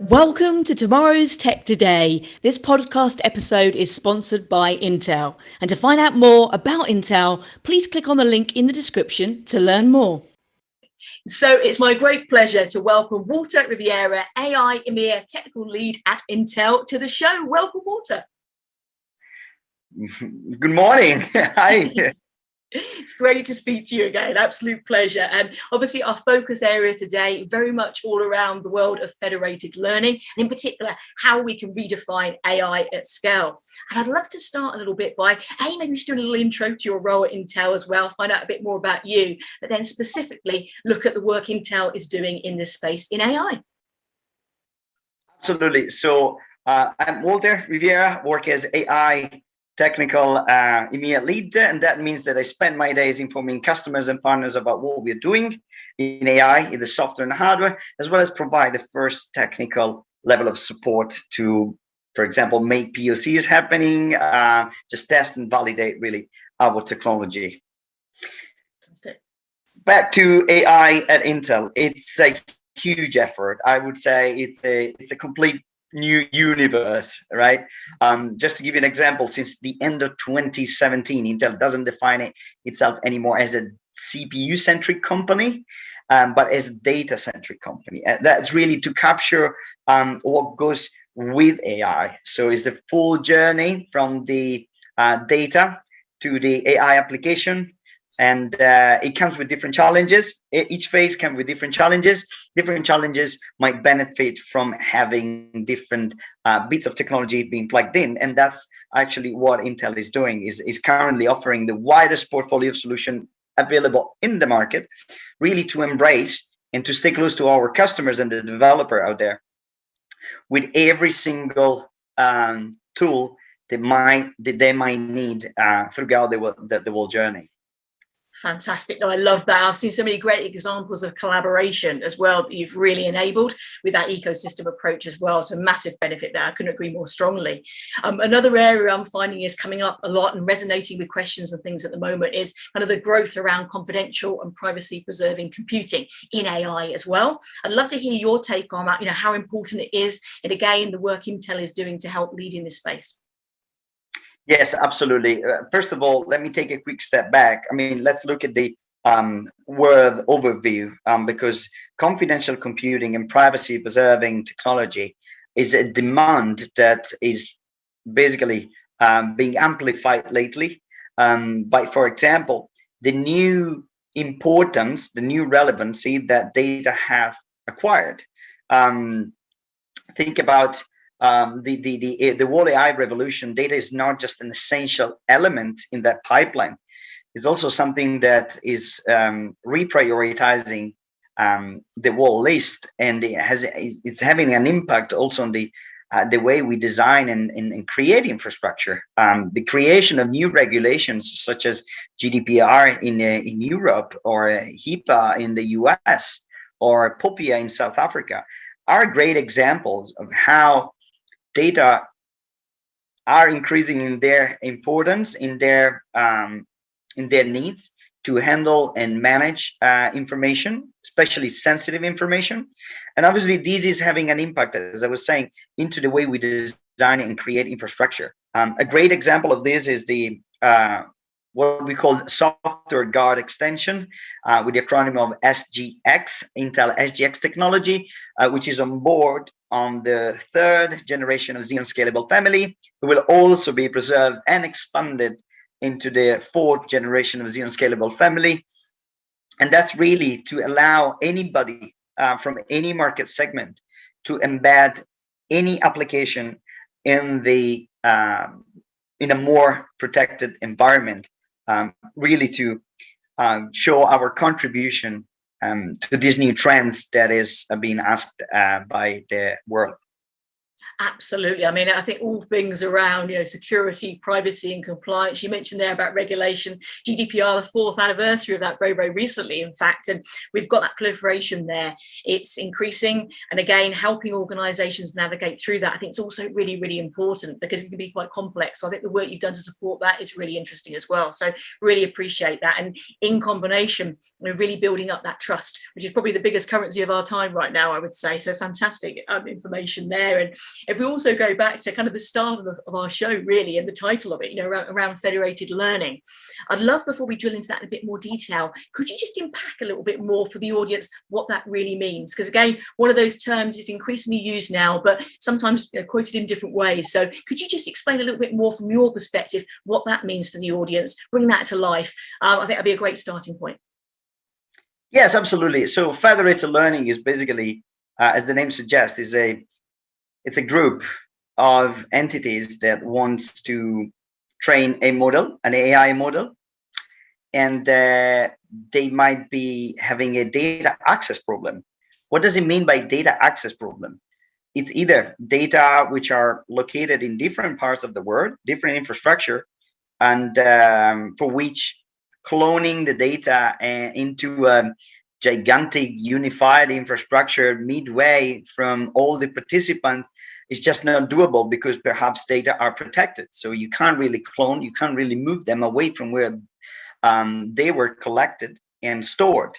Welcome to tomorrow's Tech Today. This podcast episode is sponsored by Intel. And to find out more about Intel, please click on the link in the description to learn more. So it's my great pleasure to welcome Walter Riviera, AI EMEA Technical Lead at Intel, to the show. Welcome, Walter. Good morning. Hi. It's great to speak to you again. Absolute pleasure. And obviously our focus area today, very much all around the world of federated learning, and in particular, how we can redefine AI at scale. And I'd love to start a little bit by, maybe just do a little intro to your role at Intel as well, find out a bit more about you, but then specifically look at the work Intel is doing in this space in AI. Absolutely. So I'm Walter Riviera, work as AI Technical EMEA Lead, and that means that I spend my days informing customers and partners about what we're doing in AI, in the software and hardware, as well as provide the first technical level of support to, for example, make POCs happening, just test and validate really our technology. Back to AI at Intel, it's a huge effort. I would say it's a complete new universe, right? Just to give you an example, since the end of 2017, Intel doesn't define itself anymore as a CPU-centric company, but as a data-centric company. That's really to capture what goes with AI. So it's the full journey from the data to the AI application. And it comes with different challenges. Each phase comes with different challenges. Different challenges might benefit from having different bits of technology being plugged in. And that's actually what Intel is doing, is currently offering the widest portfolio of solution available in the market, really to embrace and to stay close to our customers and the developer out there with every single tool they might need throughout the whole journey. Fantastic. No, I love that. I've seen so many great examples of collaboration as well that you've really enabled with that ecosystem approach as well. So massive benefit there. I couldn't agree more strongly. Another area I'm finding is coming up a lot and resonating with questions and things at the moment is kind of the growth around confidential and privacy preserving computing in AI as well. I'd love to hear your take on that, how important it is, and again, the work Intel is doing to help lead in this space. Yes, absolutely. First of all, let me take a quick step back. I mean, let's look at the word overview, because confidential computing and privacy preserving technology is a demand that is basically being amplified lately by, for example, the new importance, the new relevancy that data have acquired. Think about the whole AI revolution. Data is not just an essential element in that pipeline. It's also something that is reprioritizing the whole list, and it's having an impact also on the way we design and create infrastructure. The creation of new regulations such as GDPR in Europe, or HIPAA in the US, or POPIA in South Africa are great examples of how data are increasing in their importance, in their needs to handle and manage information, especially sensitive information. And obviously, this is having an impact, as I was saying, into the way we design and create infrastructure. A great example of this is the what we call software guard extension, with the acronym of SGX, Intel SGX technology, which is on board on the third generation of Xeon Scalable family. It will also be preserved and expanded into the fourth generation of Xeon Scalable family. And that's really to allow anybody from any market segment to embed any application in in a more protected environment, really to show our contribution to these new trends that is being asked by the world. Absolutely. I mean, I think all things around, security, privacy and compliance. You mentioned there about regulation, GDPR, the 4th anniversary of that very, very recently, in fact, and we've got that proliferation there. It's increasing. And again, helping organizations navigate through that, I think it's also really, really important because it can be quite complex. So I think the work you've done to support that is really interesting as well. So really appreciate that. And in combination, we're really building up that trust, which is probably the biggest currency of our time right now, I would say. So fantastic information there. And if we also go back to kind of the start of our show, really, and the title of it, around federated learning, I'd love, before we drill into that in a bit more detail, could you just unpack a little bit more for the audience what that really means? Because again, one of those terms is increasingly used now, but sometimes quoted in different ways. So could you just explain a little bit more from your perspective what that means for the audience, bring that to life? I think that'd be a great starting point. Yes, absolutely. So federated learning is basically, as the name suggests, it's a group of entities that wants to train a model, an AI model, and they might be having a data access problem. What does it mean by data access problem? It's either data which are located in different parts of the world, different infrastructure, and for which cloning the data into a gigantic unified infrastructure midway from all the participants is just not doable, because perhaps data are protected. So you can't really clone, you can't really move them away from where they were collected and stored.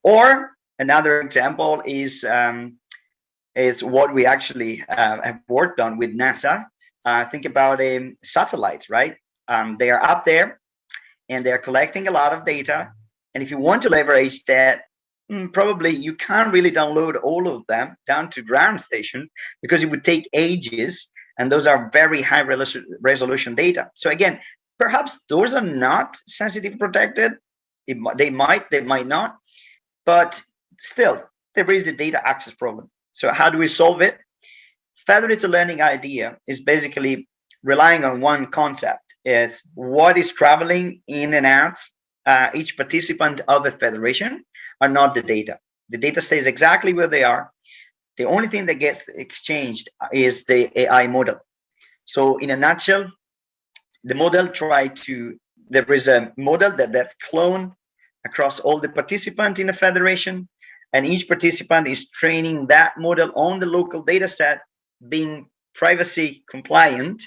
Or another example is what we actually have worked on with NASA. Think about a satellite, right? They are up there and they're collecting a lot of data. And if you want to leverage that, probably you can't really download all of them down to ground station, because it would take ages. And those are very high resolution data. So again, perhaps those are not sensitive protected. They might not, but still there is a data access problem. So how do we solve it? Federated learning idea is basically relying on one concept: is what is traveling in and out each participant of a federation are not the data. The data stays exactly where they are. The only thing that gets exchanged is the AI model. So in a nutshell, the model there is a model that's cloned across all the participants in a federation, and each participant is training that model on the local data set, being privacy compliant.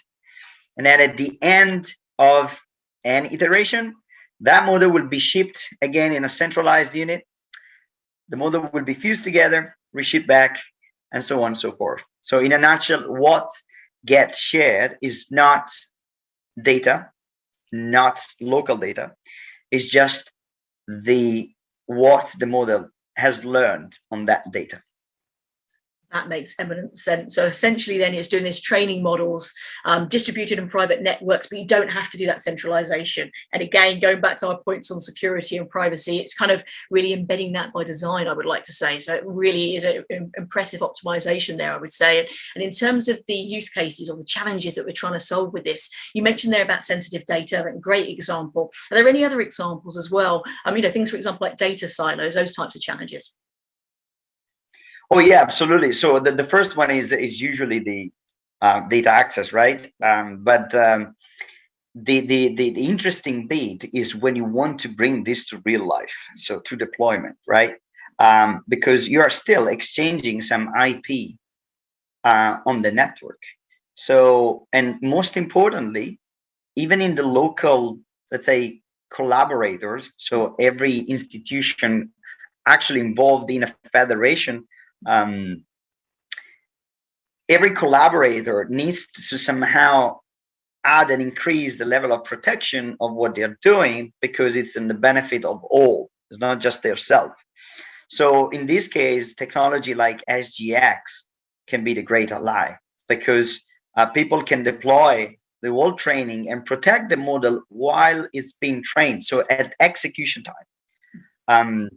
And then at the end of an iteration, that model will be shipped again in a centralized unit. The model will be fused together, reshipped back, and so on and so forth. So in a nutshell, what gets shared is not data, not local data. It's just what the model has learned on that data. That makes eminent sense. So essentially then it's doing this training models, distributed in private networks, but you don't have to do that centralization. And again, going back to our points on security and privacy, it's kind of really embedding that by design, I would like to say. So it really is an impressive optimization there, I would say. And in terms of the use cases or the challenges that we're trying to solve with this, you mentioned there about sensitive data, a great example. Are there any other examples as well? Things, for example, like data silos, those types of challenges. Oh yeah, absolutely. So the first one is usually the data access, right? But the interesting bit is when you want to bring this to real life, so to deployment, right? Because you are still exchanging some IP on the network. So, and most importantly, even in the local, let's say, collaborators, so every institution actually involved in a federation, every collaborator needs to somehow add and increase the level of protection of what they're doing, because it's in the benefit of all. It's not just their self. So in this case, technology like SGX can be the great ally, because people can deploy the whole training and protect the model while it's being trained. So at execution time,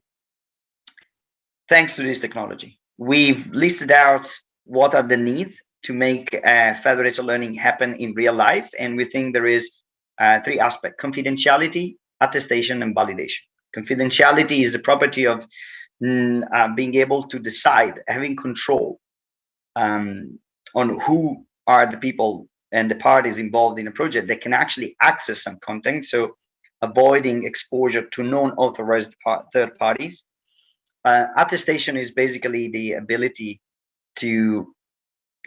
thanks to this technology, we've listed out what are the needs to make federated learning happen in real life. And we think there is three aspects: confidentiality, attestation, and validation. Confidentiality is the property of being able to decide, having control on who are the people and the parties involved in a project that can actually access some content. So avoiding exposure to non-authorized third parties. Attestation is basically the ability to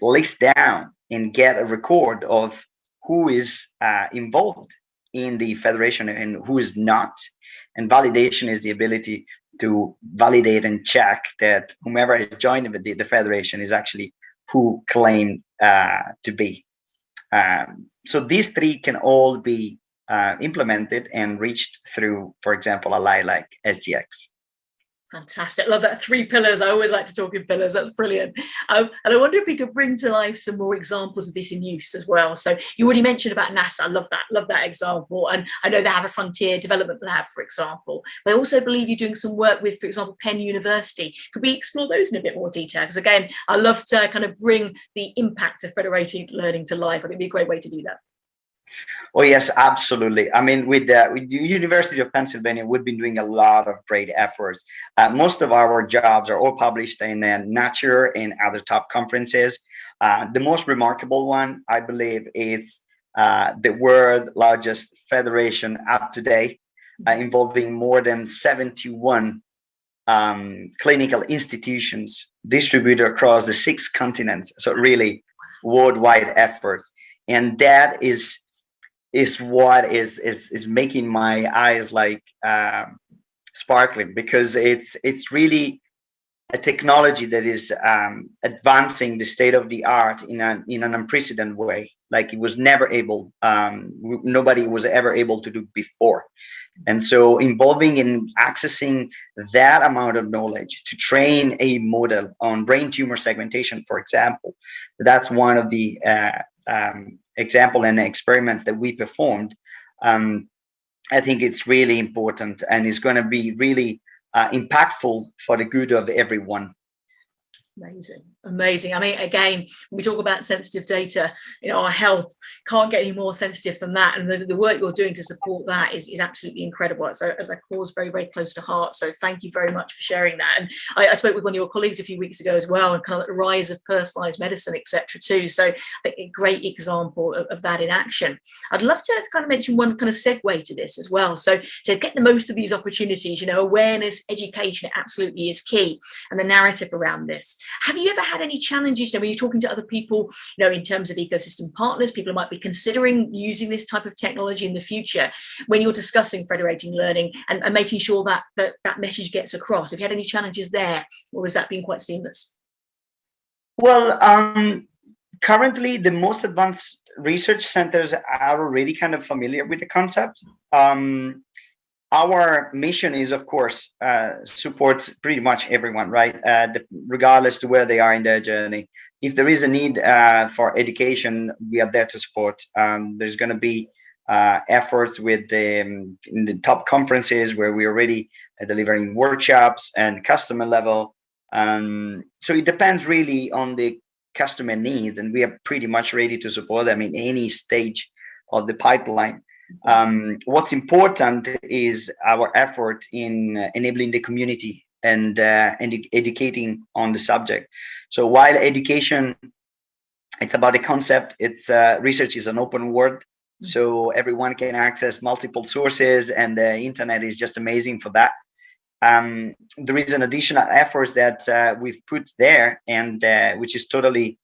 list down and get a record of who is involved in the federation and who is not. And validation is the ability to validate and check that whomever has joined the federation is actually who claimed to be. So these three can all be implemented and reached through, for example, a lie like SGX. Fantastic. Love that. 3 pillars. I always like to talk in pillars. That's brilliant. And I wonder if we could bring to life some more examples of this in use as well. So you already mentioned about NASA. I love that. Love that example. And I know they have a frontier development lab, for example. But I also believe you're doing some work with, for example, Penn University. Could we explore those in a bit more detail? Because again, I love to kind of bring the impact of federated learning to life. I think it'd be a great way to do that. Oh yes, absolutely. I mean, with the University of Pennsylvania, we've been doing a lot of great efforts. Most of our jobs are all published in Nature and other top conferences. The most remarkable one, I believe, is the world's largest federation up to date, involving more than 71 clinical institutions distributed across the 6 continents. So really worldwide efforts, and that is what is making my eyes like sparkling, because it's really a technology that is advancing the state of the art in an unprecedented way, like it was never able, nobody was ever able to do before. And so involving in accessing that amount of knowledge to train a model on brain tumor segmentation, for example, that's one of the example and experiments that we performed. I think it's really important and is going to be really impactful for the good of everyone. Amazing. I mean, again, when we talk about sensitive data, our health can't get any more sensitive than that. And the work you're doing to support that is absolutely incredible. So as a cause, very, very close to heart. So thank you very much for sharing that. And I spoke with one of your colleagues a few weeks ago as well, and kind of the rise of personalized medicine, etc. too. So a great example of that in action. I'd love to kind of mention one kind of segue to this as well. So to get the most of these opportunities, awareness, education absolutely is key, and the narrative around this. Have you ever had any challenges when you're talking to other people, in terms of ecosystem partners, people who might be considering using this type of technology in the future, when you're discussing federating learning and making sure that message gets across? Have you had any challenges there, or has that been quite seamless? Well, currently the most advanced research centers are already kind of familiar with the concept. Our mission is, of course, supports pretty much everyone, right? Regardless to where they are in their journey. If there is a need for education, we are there to support. There's going to be efforts with in the top conferences where we're already delivering workshops and customer level. So it depends really on the customer needs, and we are pretty much ready to support them in any stage of the pipeline. What's important is our effort in enabling the community and educating on the subject. So while education, it's about the concept, it's research is an open world, so everyone can access multiple sources, and the internet is just amazing for that. There is an additional effort that we've put there, and which is totally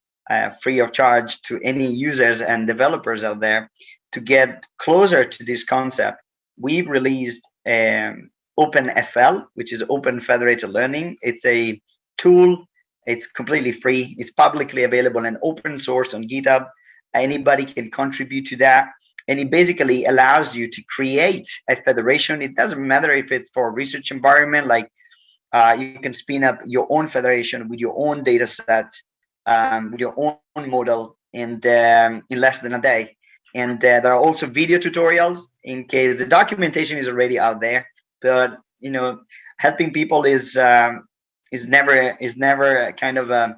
free of charge to any users and developers out there. To get closer to this concept, we've released OpenFL, which is Open Federated Learning. It's a tool. It's completely free. It's publicly available and open source on GitHub. Anybody can contribute to that. And it basically allows you to create a federation. It doesn't matter if it's for a research environment, like you can spin up your own federation with your own data sets, with your own model, and in less than a day. And there are also video tutorials in case the documentation is already out there. But helping people is never kind of a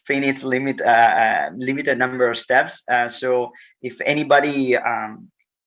finite limited number of steps. So if anybody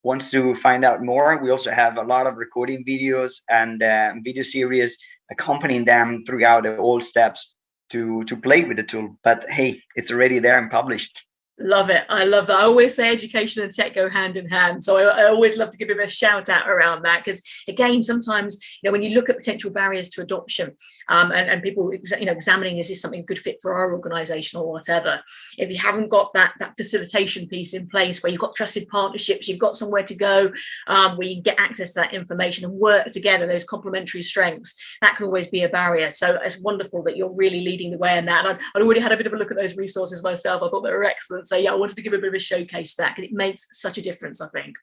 wants to find out more, we also have a lot of recording videos and video series accompanying them throughout the all steps. to play with the tool. But hey, it's already there and published. Love it. I love that. I always say education and tech go hand in hand. So I always love to give a bit of a shout out around that, because again, sometimes, when you look at potential barriers to adoption, and people, examining, is this something good fit for our organization or whatever, if you haven't got that facilitation piece in place where you've got trusted partnerships, you've got somewhere to go, where you can get access to that information and work together, those complementary strengths, that can always be a barrier. So it's wonderful that you're really leading the way in that. And I'd already had a bit of a look at those resources myself. I thought they were excellent. So yeah, I wanted to give a bit of a showcase to that, because it makes such a difference, I think.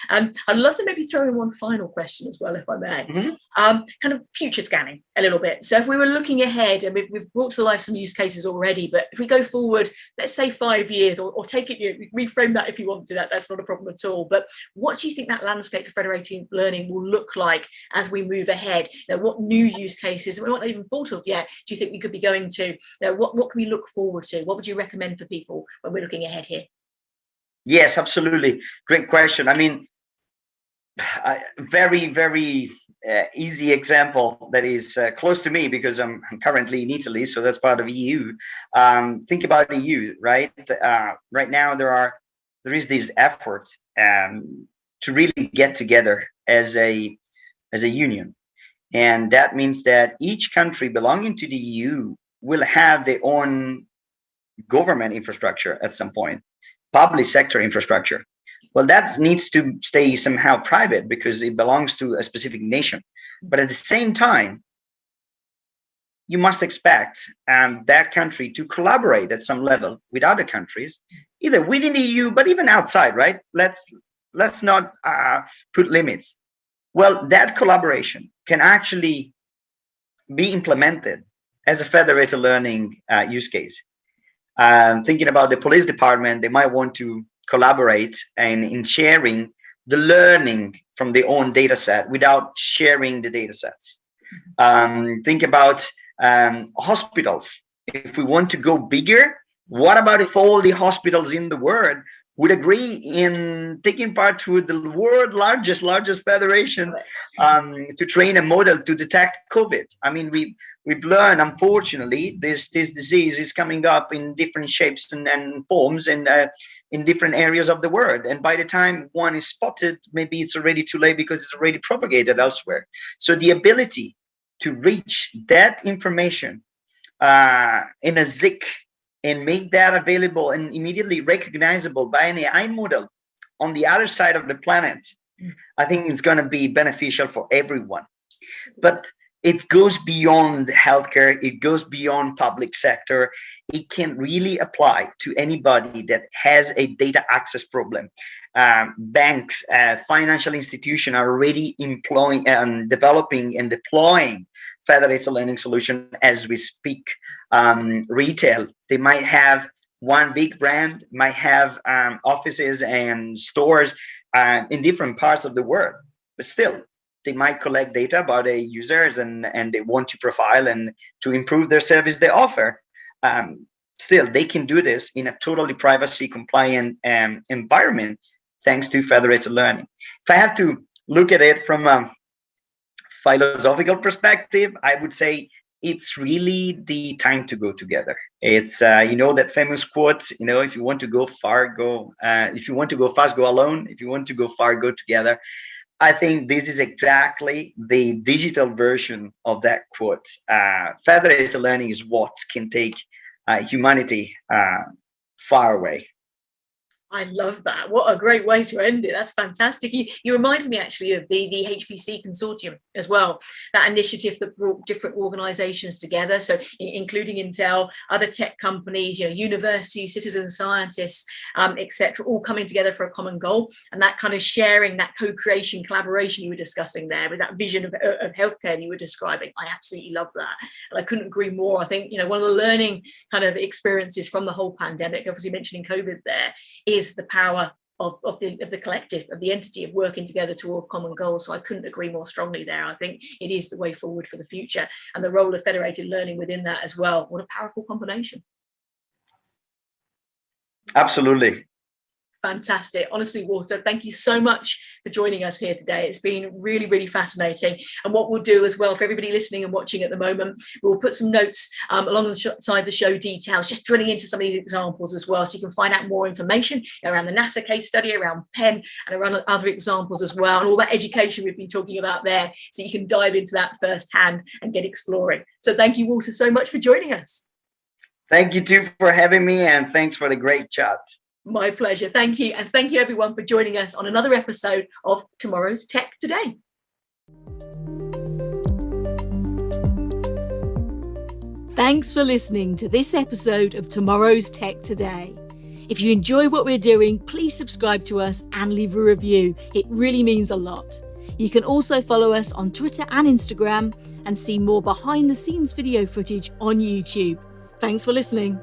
I'd love to maybe throw in one final question as well, if I may. Kind of future scanning a little bit. So if we were looking ahead, and we've brought to life some use cases already, but if we go forward, let's say 5 years, or take it, reframe that if you want to, that's not a problem at all. But what do you think that landscape for federated learning will look like as we move ahead? What new use cases, we're not even thought of yet, do you think we could be going to? What can we look forward to? What would you recommend for people when we're looking ahead here? Yes, absolutely. Great question. I mean, very, very easy example that is close to me, because I'm currently in Italy, so that's part of EU. Think about EU, right? Right now there is this effort to really get together as a union, and that means that each country belonging to the EU will have their own government infrastructure at some point, public sector infrastructure. Well, that needs to stay somehow private because it belongs to a specific nation. But at the same time, you must expect that country to collaborate at some level with other countries, either within the EU, but even outside, right? Let's not put limits. Well, that collaboration can actually be implemented as a federated learning use case. Thinking about the police department, they might want to collaborate in sharing the learning from their own data set without sharing the data sets. Think about hospitals. If we want to go bigger, what about if all the hospitals in the world would agree in taking part to the world largest federation to train a model to detect COVID? I mean, we've learned, unfortunately, this disease is coming up in different shapes and forms and in different areas of the world. And by the time one is spotted, maybe it's already too late because it's already propagated elsewhere. So the ability to reach that information in a ZIC and make that available and immediately recognizable by an AI model on the other side of the planet, I think it's going to be beneficial for everyone. But it goes beyond healthcare. It goes beyond public sector. It can really apply to anybody that has a data access problem. Banks, financial institutions are already employing, developing and deploying federated learning solution as we speak. Retail, they might have one big brand, might have offices and stores in different parts of the world, but still they might collect data about the users and they want to profile and to improve their service they offer. Still, they can do this in a totally privacy compliant environment thanks to federated learning. If I have to look at it from a philosophical perspective, I would say it's really the time to go together. It's that famous quote, if you want to go far, go. If you want to go fast, go alone. If you want to go far, go together. I think this is exactly the digital version of that quote. Federated learning is what can take humanity far away. I love that. What a great way to end it. That's fantastic. You reminded me actually of the HPC consortium as well, that initiative that brought different organizations together. So including Intel, other tech companies, universities, citizen scientists, etc., all coming together for a common goal. And that kind of sharing, that co-creation, collaboration you were discussing there with that vision of healthcare that you were describing. I absolutely love that. And I couldn't agree more. I think, one of the learning kind of experiences from the whole pandemic, obviously mentioning COVID there, is the power of the collective, of the entity, of working together toward common goals. So I couldn't agree more strongly there. I think it is the way forward for the future, and the role of federated learning within that as well. What a powerful combination. Absolutely. Fantastic. Honestly, Walter, thank you so much for joining us here today. It's been really, really fascinating. And what we'll do as well for everybody listening and watching at the moment, we'll put some notes alongside the show details, just drilling into some of these examples as well, so you can find out more information around the NASA case study, around Penn, and around other examples as well, and all that education we've been talking about there, so you can dive into that firsthand and get exploring. So thank you, Walter, so much for joining us. Thank you too for having me, and thanks for the great chat. My pleasure. Thank you. And thank you everyone for joining us on another episode of Tomorrow's Tech Today. Thanks for listening to this episode of Tomorrow's Tech Today. If you enjoy what we're doing, please subscribe to us and leave a review. It really means a lot. You can also follow us on Twitter and Instagram and see more behind the scenes video footage on YouTube. Thanks for listening.